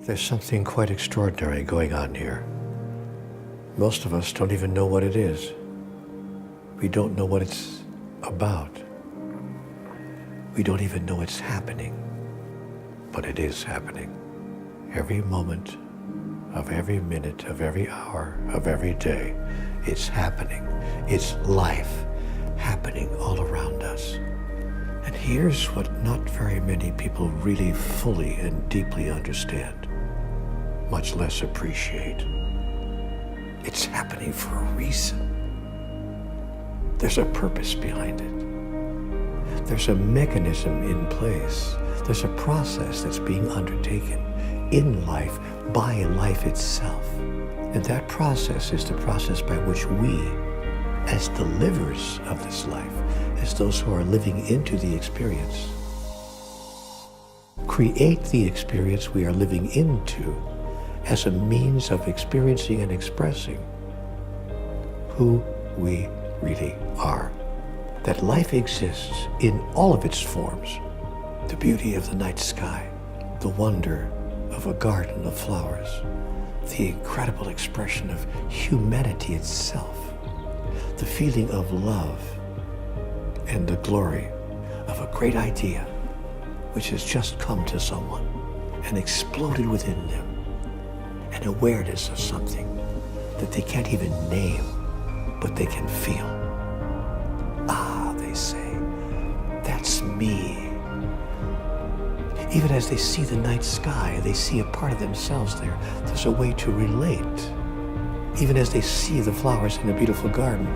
There's something quite extraordinary going on here. Most of us don't even know what it is. We don't know what it's about. We don't even know it's happening, but it is happening. Every moment of every minute of every hour of every day, it's happening. It's life happening all around us. And here's what not very many people really fully and deeply understand, much less appreciate. It's happening for a reason. There's a purpose behind it. There's a mechanism in place. There's a process that's being undertaken in life by life itself. And that process is the process by which we, as the livers of this life, as those who are living into the experience, create the experience we are living into as a means of experiencing and expressing who we really are. That life exists in all of its forms. The beauty of the night sky, the wonder of a garden of flowers, the incredible expression of humanity itself, the feeling of love, and the glory of a great idea which has just come to someone and exploded within them, an awareness of something that they can't even name, but they can feel. Ah, they say, that's me. Even as they see the night sky, they see a part of themselves there. There's a way to relate. Even as they see the flowers in a beautiful garden,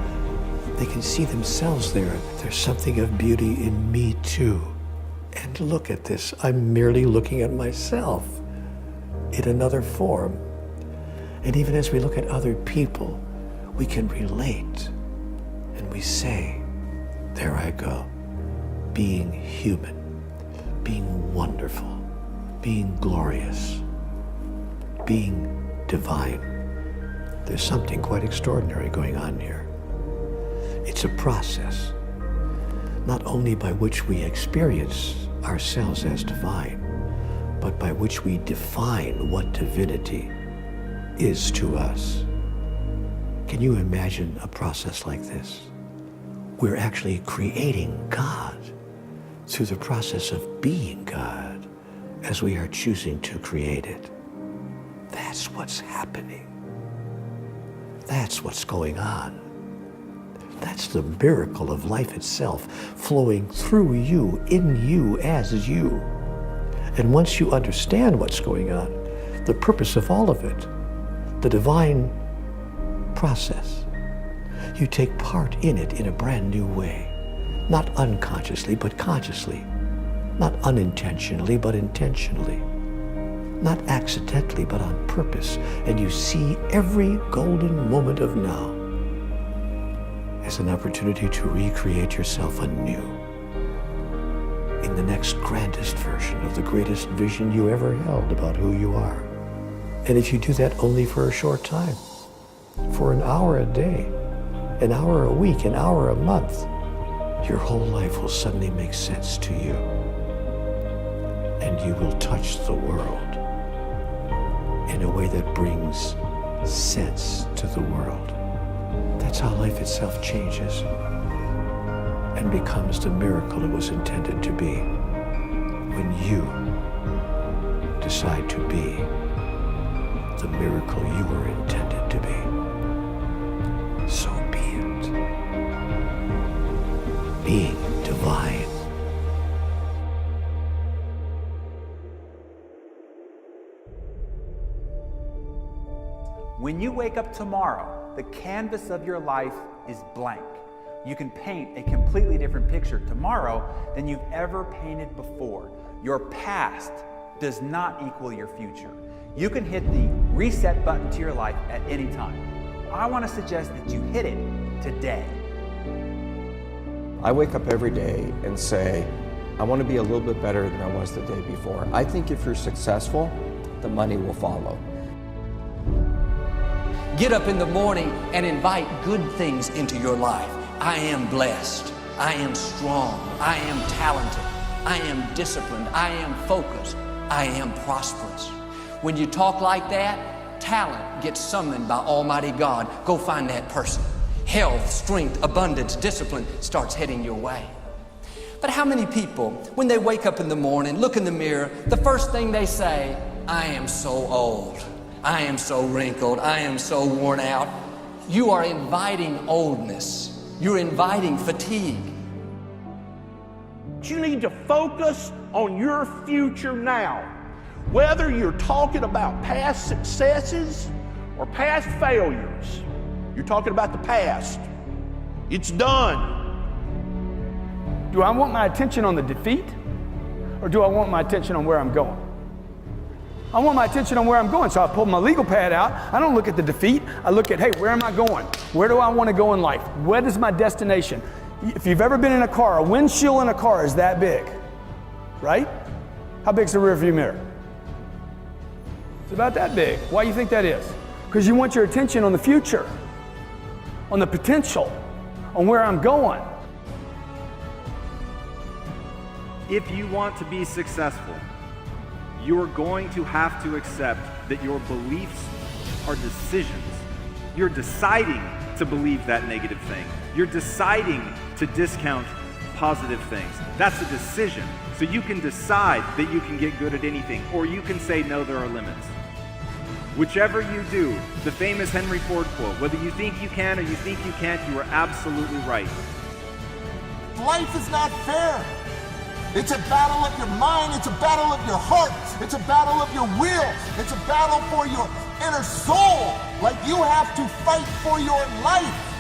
they can see themselves there. There's something of beauty in me too. And look at this, I'm merely looking at myself in another form. And even as we look at other people, we can relate. And we say, there I go, being human, being wonderful, being glorious, being divine. There's something quite extraordinary going on here. It's a process, not only by which we experience ourselves as divine, but by which we define what divinity is to us. Can you imagine a process like this? We're actually creating God through the process of being God as we are choosing to create it. That's what's happening. That's what's going on. That's the miracle of life itself, flowing through you, in you, as you. And once you understand what's going on, the purpose of all of it, the divine process, you take part in it in a brand new way. Not unconsciously, but consciously. Not unintentionally, but intentionally. Not accidentally, but on purpose. And you see every golden moment of now as an opportunity to recreate yourself anew in the next grandest version of the greatest vision you ever held about who you are. And if you do that only for a short time, for an hour a day, an hour a week, an hour a month, your whole life will suddenly make sense to you. And you will touch the world in a way that brings sense to the world. That's how life itself changes and becomes the miracle it was intended to be when you decide to be the miracle you were intended to be. So be it. Being divine. When you wake up tomorrow, the canvas of your life is blank. You can paint a completely different picture tomorrow than you've ever painted before. Your past does not equal your future. You can hit the reset button to your life at any time. I want to suggest that you hit it today. I wake up every day and say, I want to be a little bit better than I was the day before. I think if you're successful, the money will follow. Get up in the morning and invite good things into your life. I am blessed. I am strong. I am talented. I am disciplined. I am focused. I am prosperous. When you talk like that, talent gets summoned by Almighty God. Go find that person. Health, strength, abundance, discipline starts heading your way. But how many people, when they wake up in the morning, look in the mirror, the first thing they say, I am so old, I am so wrinkled, I am so worn out. You are inviting oldness. You're inviting fatigue. You need to focus on your future now. Whether you're talking about past successes or past failures, you're talking about the past. It's done. Do I want my attention on the defeat, or do I want my attention on where I'm going? I want my attention on where I'm going, so I pull my legal pad out. I don't look at the defeat. I look at, hey, where am I going? Where do I want to go in life? What is my destination? If you've ever been in a car, a windshield in a car is that big, right? How big's the rear view mirror? It's about that big. Why do you think that is? Because you want your attention on the future, on the potential, on where I'm going. If you want to be successful, you're going to have to accept that your beliefs are decisions. You're deciding to believe that negative thing. You're deciding to discount positive things. That's a decision. So you can decide that you can get good at anything, or you can say, no, there are limits. Whichever you do, the famous Henry Ford quote, whether you think you can or you think you can't, you are absolutely right. Life is not fair. It's a battle of your mind, it's a battle of your heart, it's a battle of your will, it's a battle for your inner soul. Like you have to fight for your life.